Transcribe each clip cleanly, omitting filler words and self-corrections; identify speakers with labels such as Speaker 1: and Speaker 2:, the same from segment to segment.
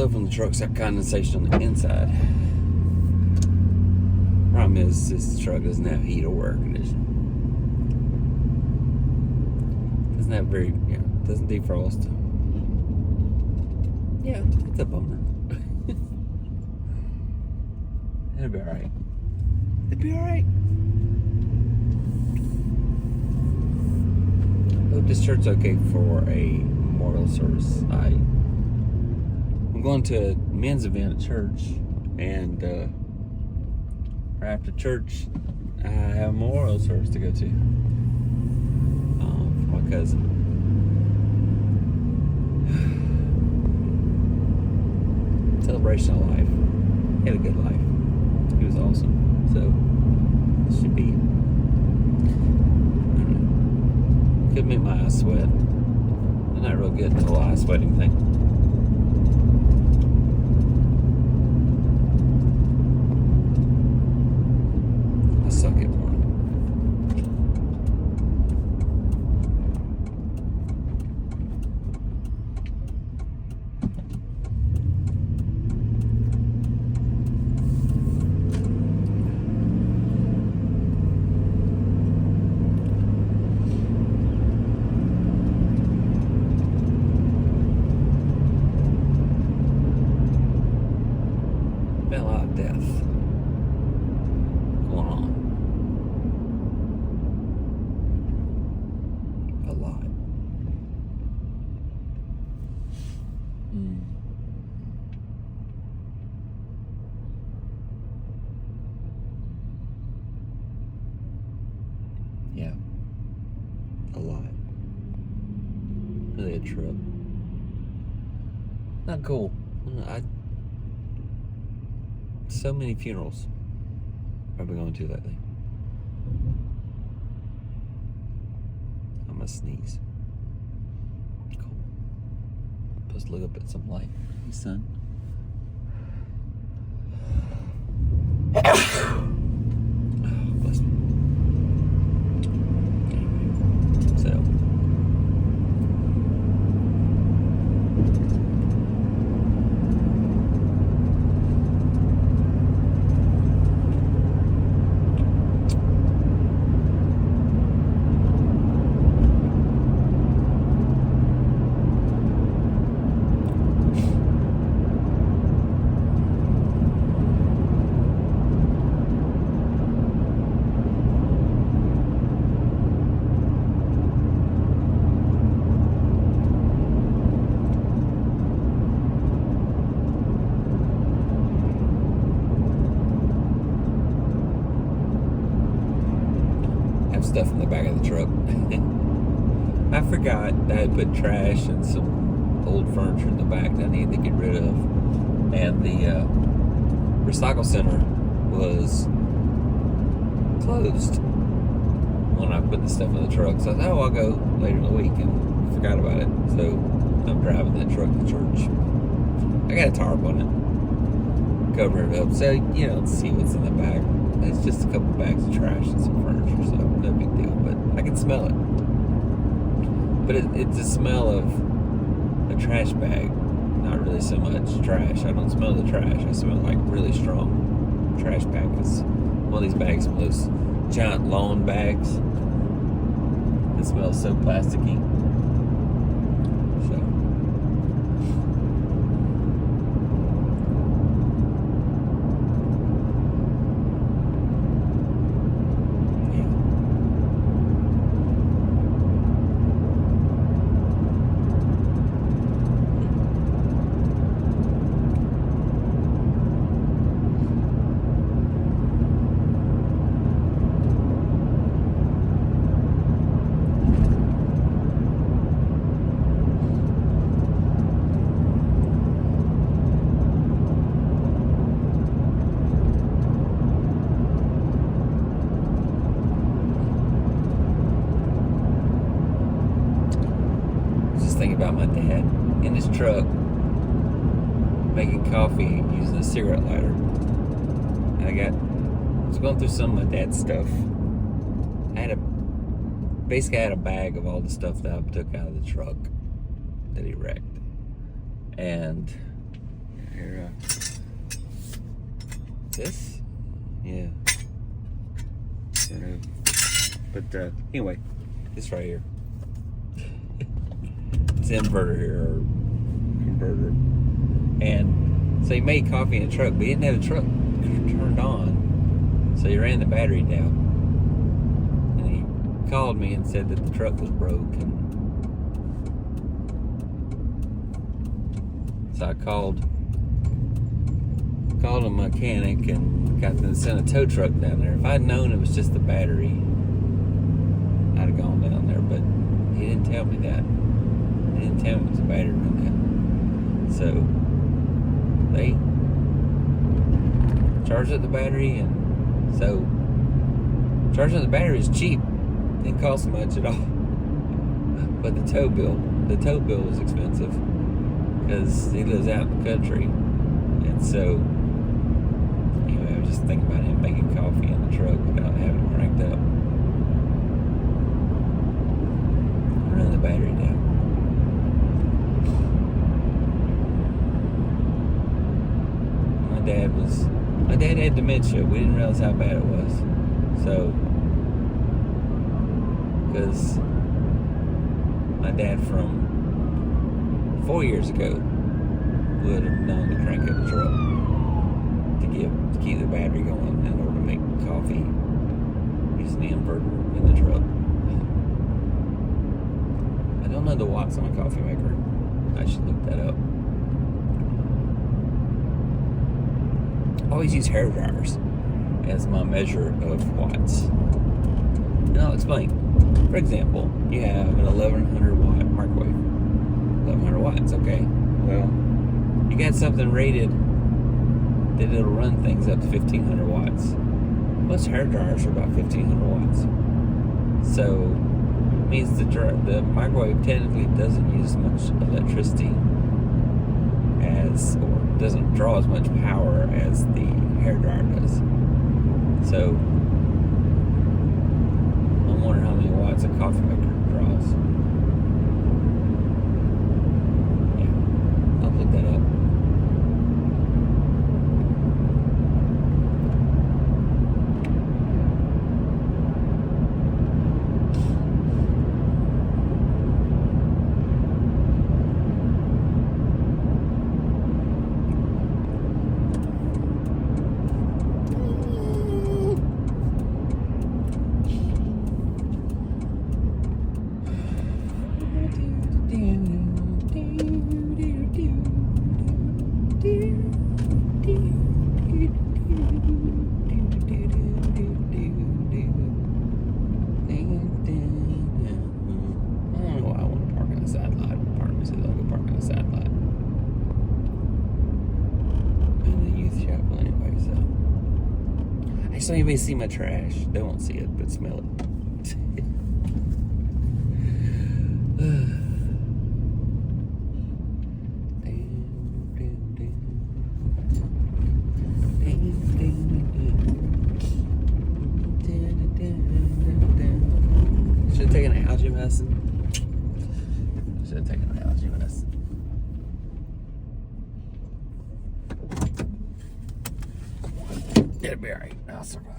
Speaker 1: stove on the truck's got condensation on the inside. Problem is, this truck doesn't have heat or air conditioning. Doesn't have doesn't defrost. Yeah, it's a bummer. It'll be alright. It'll be alright. Hope this shirt's okay for a memorial service. I'm going to a men's event at church, and right after church, I have a memorial service to go to for my cousin. Celebration of life. He had a good life. He was awesome. So it should be. Could make my eyes sweat. I'm not real good at the whole eye sweating thing. I suck at one. Been a lot of death going on. A lot. Yeah. A lot. Really a trip. Not cool. So many funerals I've been going to lately. I'm gonna sneeze. Cool. Supposed to look up at some light. Hey, son. Bless me. So. Stuff in the back of the truck. I forgot that I put trash and some old furniture in the back that I needed to get rid of. And the recycle center was closed when I put the stuff in the truck. So I thought, I'll go later in the week, and forgot about it. So I'm driving that truck to church. I got a tarp on it, covering it up, so to see what's in the back. It's just a couple bags of trash and some furniture, so no big deal. But I can smell it. But it's the smell of a trash bag, not really so much trash. I don't smell the trash. I smell like really strong trash bag. It's one of these bags, one of those giant lawn bags. It smells so plasticky. So. Thinking about my dad in his truck making coffee using a cigarette lighter. And I was going through some of my dad's stuff. I had a bag of all the stuff that I took out of the truck that he wrecked. And Here, this? Yeah. But anyway, this right here. It's an inverter here, or converter. And so he made coffee in a truck, but he didn't have the truck turned on. So he ran the battery down. And he called me and said that the truck was broke. And so I called a mechanic and got them to send a tow truck down there. If I'd known it was just the battery, I'd have gone down there, but he didn't tell me that. He didn't tell me it was a battery run down. So they charged up the battery, and so charging up the battery is cheap. Didn't cost much at all. But the tow bill was expensive because he lives out in the country. And so anyway, I was just thinking about him making coffee in the truck without having it cranked up. Run the battery down. My dad had dementia. We didn't realize how bad it was. So, because my dad from 4 years ago would have known to crank up the truck to keep the battery going in order to make coffee using the inverter in the truck. I don't know the watts on a coffee maker. I should look that up. I always use hair dryers as my measure of watts. And I'll explain. For example, you have an 1100 watt microwave. 1100 watts, okay. Well, you got something rated that it'll run things up to 1500 watts. Most hair dryers are about 1500 watts. So, it means the microwave technically doesn't use as much electricity or doesn't draw as much power as the hairdryer does. So I'm wondering how many watts a coffee maker draws. Yeah, I'll look that up. So anybody see my trash? They won't see it, but smell it. Should have taken an algae medicine. Should have taken an algae medicine. It'll be alright. I'll survive.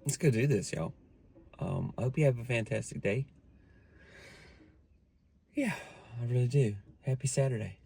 Speaker 1: Let's go do this, y'all. I hope you have a fantastic day. Yeah, I really do. Happy Saturday.